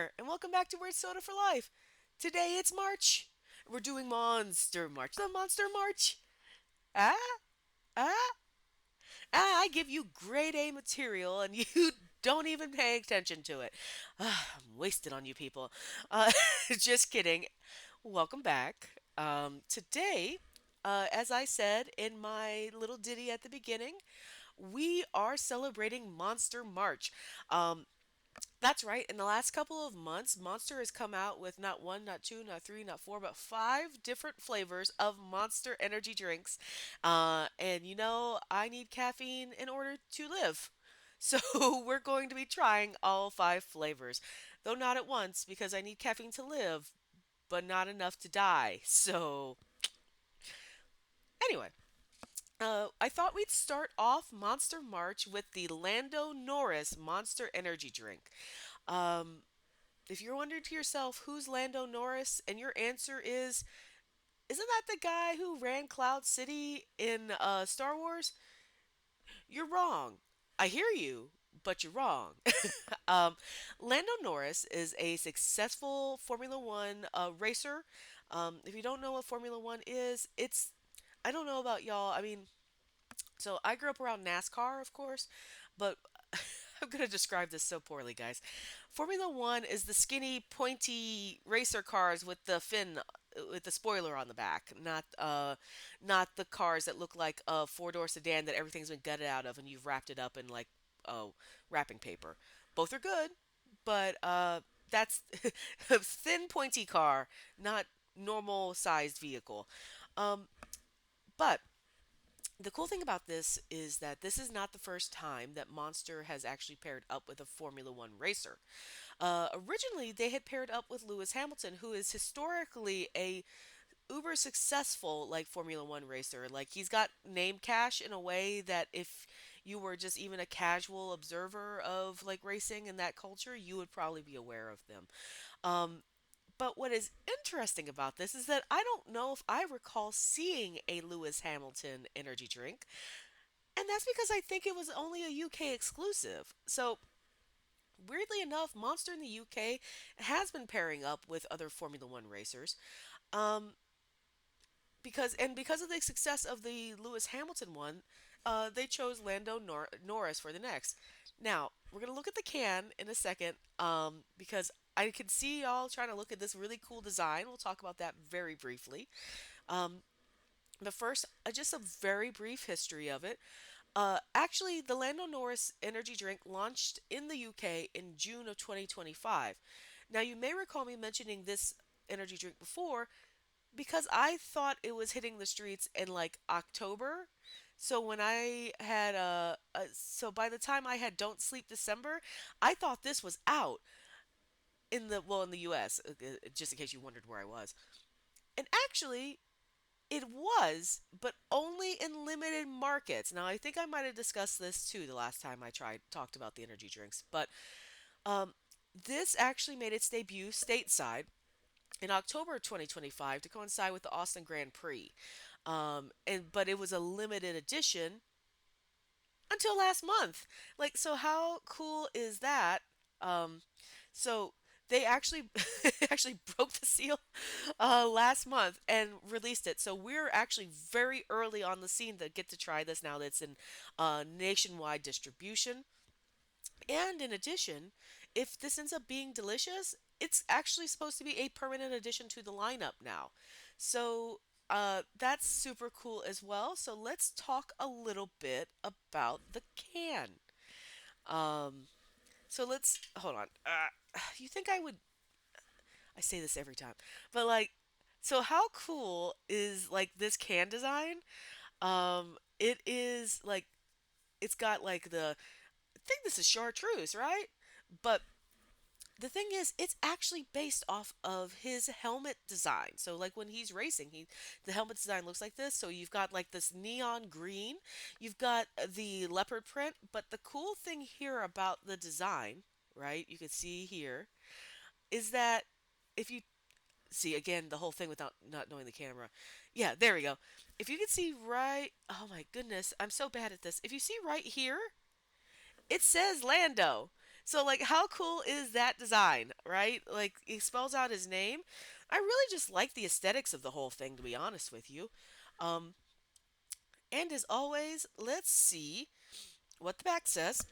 there, and welcome back to Weird Soda for Life. Today it's March. We're doing Monster March. The Monster March. Ah, ah, I give you grade A material, and you don't even pay attention to it. I'm wasted on you people. Uh, just kidding. Welcome back. Today, as I said in my little ditty at the beginning, we are celebrating Monster March. Um, That's right. In the last couple of months, Monster has come out with not one, not two, not three, not four, but five different flavors of Monster energy drinks. And I need caffeine in order to live. So we're going to be trying all five flavors. Though not at once, because I need caffeine to live, but not enough to die. So, anyway. I thought we'd start off Monster March with the Lando Norris Monster Energy Drink. Um, If you're wondering to yourself, who's Lando Norris? And your answer is, isn't that the guy who ran Cloud City in Star Wars? You're wrong. I hear you, but you're wrong. um, Lando Norris is a successful Formula One racer. If you don't know what Formula One is, I don't know about y'all. I mean, so I grew up around NASCAR, of course, but I'm going to describe this so poorly, guys. Formula One is the skinny, pointy racer cars with the fin, with the spoiler on the back, not the cars that look like a four-door sedan that everything's been gutted out of and you've wrapped it up in like wrapping paper. Both are good, but that's a thin, pointy car, not normal sized vehicle. Um, but the cool thing about this is that this is not the first time that Monster has actually paired up with a Formula One racer. Originally, they had paired up with Lewis Hamilton, who is historically a uber successful like Formula One racer. Like he's got name cash in a way that if you were just even a casual observer of like racing in that culture, you would probably be aware of them. Um, but what is interesting about this is that I don't know if I recall seeing a Lewis Hamilton energy drink, and that's because I think it was only a UK exclusive. So, weirdly enough, Monster in the UK has been pairing up with other Formula One racers. Um, because of the success of the Lewis Hamilton one, they chose Norris for the next. Now we're gonna look at the can in a second, because I can see y'all trying to look at this really cool design. We'll talk about that very briefly. Um, but first, just a very brief history of it. Actually, the Lando Norris energy drink launched in the UK in June of 2025. Now, you may recall me mentioning this energy drink before because I thought it was hitting the streets in like October. So when I had so by the time I had Don't Sleep December, I thought this was out in the US, just in case you wondered where I was. And actually, it was, but only in limited markets. Now, I think I might have discussed this too the last time I talked about the energy drinks, but um, this actually made its debut stateside in October 2025 to coincide with the Austin Grand Prix. But it was a limited edition until last month. Like, so how cool is that? Um, so they actually actually broke the seal last month and released it. So we're actually very early on the scene to get to try this now that it's in nationwide distribution. And in addition, if this ends up being delicious, it's actually supposed to be a permanent addition to the lineup now. So that's super cool as well. So let's talk a little bit about the can. Um, so let's hold on. You think I would? I say this every time, but like, so how cool is like this can design? It is like it's got like I think this is chartreuse, right? But the thing is, it's actually based off of his helmet design. So, like when he's racing, the helmet design looks like this. So you've got like this neon green, you've got the leopard print. But the cool thing here about the design, right? You can see here is that if you see again the whole thing without not knowing the camera, yeah, there we go. If you can see right, oh my goodness, I'm so bad at this. If you see right here, it says Lando. So like how cool is that design, right? Like he spells out his name. I really just like the aesthetics of the whole thing to be honest with you. Um and as always, let's see what the back says.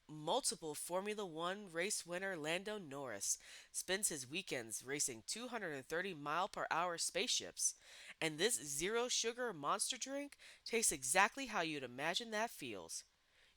Multiple Formula One race winner Lando Norris spends his weekends racing 230-mile-per-hour spaceships, and this zero sugar monster drink tastes exactly how you'd imagine that feels.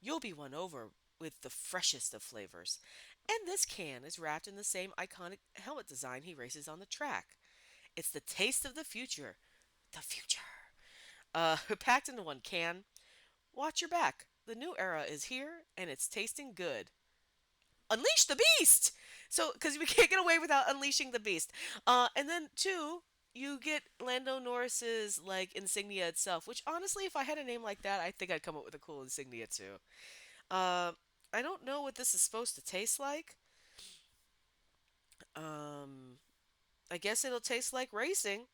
You'll be won over with the freshest of flavors. And this can is wrapped in the same iconic helmet design he races on the track. It's the taste of the future. The future. Packed into one can. Watch your back. The new era is here and it's tasting good. Unleash the beast. So, because we can't get away without unleashing the beast. And then two, you get Lando Norris's like insignia itself. Which honestly, if I had a name like that, I think I'd come up with a cool insignia too. Uh, I don't know what this is supposed to taste like. Um, I guess it'll taste like racing.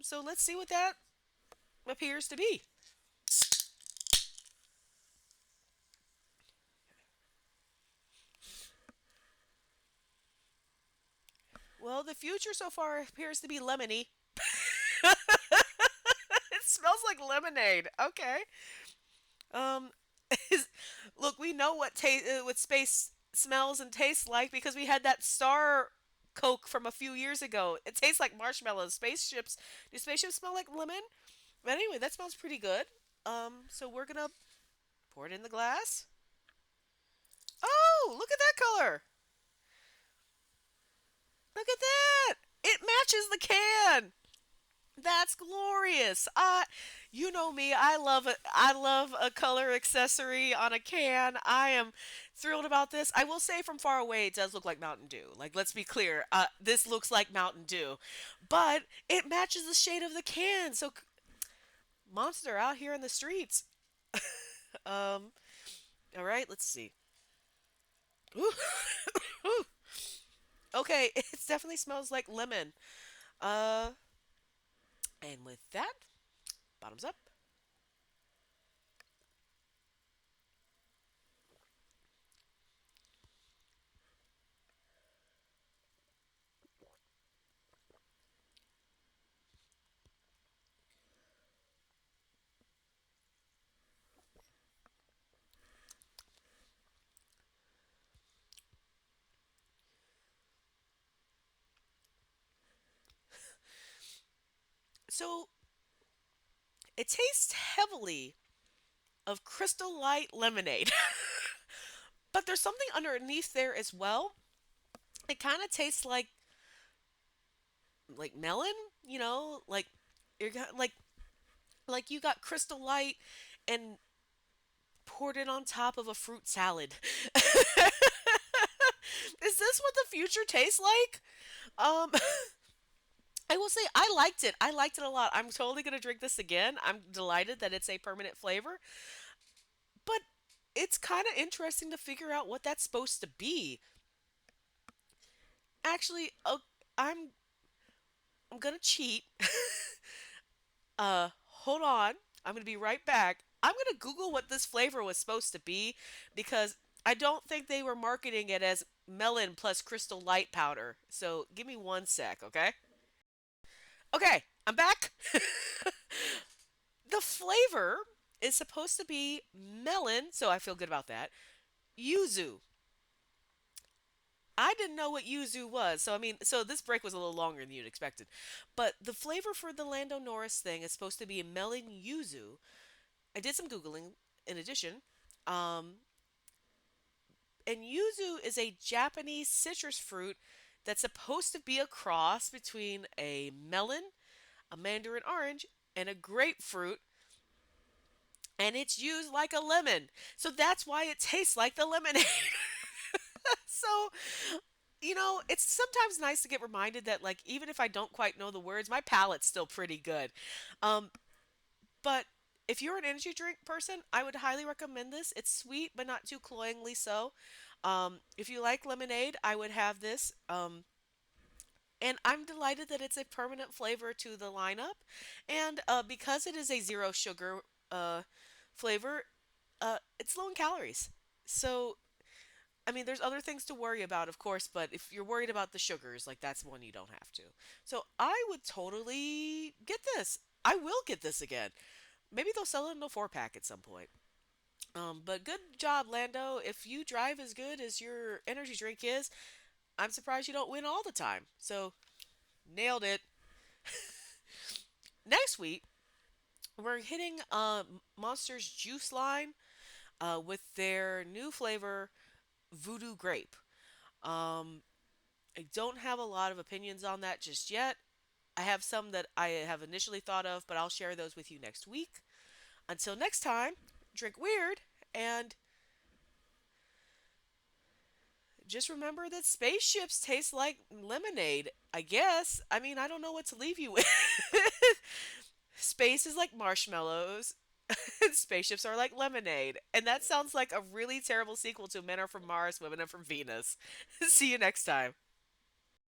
So let's see what that appears to be. Well, the future so far appears to be lemony. It smells like lemonade. Okay. Um, look, we know what space smells and tastes like because we had that Star Coke from a few years ago. It tastes like marshmallows. Spaceships. Do spaceships smell like lemon? But anyway, that smells pretty good. So we're gonna pour it in the glass. Oh, look at that color! Look at that! It matches the can. That's glorious. You know me. I love a color accessory on a can. I am thrilled about this. I will say from far away it does look like Mountain Dew. Like let's be clear. This looks like Mountain Dew, but it matches the shade of the can. So Monster out here in the streets. Um. All right. Let's see. Ooh. Okay. It definitely smells like lemon. Uh. And with that, bottoms up. So it tastes heavily of Crystal Light lemonade. But there's something underneath there as well. It kind of tastes like melon, like you're got like you got Crystal Light and poured it on top of a fruit salad. Is this what the future tastes like? Um I will say I liked it. I liked it a lot. I'm totally going to drink this again. I'm delighted that it's a permanent flavor, but it's kind of interesting to figure out what that's supposed to be. Actually, I'm I'm gonna cheat. Hold on. I'm gonna be right back. I'm gonna Google what this flavor was supposed to be because I don't think they were marketing it as melon plus crystal light powder. So give me one sec, okay? Okay, I'm back. The flavor is supposed to be melon, so I feel good about that. Yuzu. I didn't know what yuzu was. So I mean, so this break was a little longer than you'd expected. But the flavor for the Lando Norris thing is supposed to be melon yuzu. I did some googling in addition. Um, and yuzu is a Japanese citrus fruit that's supposed to be a cross between a melon, a mandarin orange, and a grapefruit, and it's used like a lemon. So that's why it tastes like the lemonade. So, it's sometimes nice to get reminded that, like, even if I don't quite know the words, my palate's still pretty good. Um, but if you're an energy drink person, I would highly recommend this. It's sweet, but not too cloyingly so. If you like lemonade, I would have this. And I'm delighted that it's a permanent flavor to the lineup. And because it is a zero sugar flavor, it's low in calories. So, I mean, there's other things to worry about, of course, but if you're worried about the sugars, like that's one you don't have to. So, I would totally get this. I will get this again. Maybe they'll sell it in a 4 pack at some point. But good job, Lando. If you drive as good as your energy drink is, I'm surprised you don't win all the time. So, nailed it. Next week, we're hitting Monster's Juice line with their new flavor, Voodoo Grape. Um, I don't have a lot of opinions on that just yet. I have some that I have initially thought of, but I'll share those with you next week. Until next time, drink weird and just remember that spaceships taste like lemonade, I guess. I mean, I don't know what to leave you with. Space is like marshmallows, and spaceships are like lemonade. And that sounds like a really terrible sequel to Men Are From Mars, Women Are From Venus. See you next time.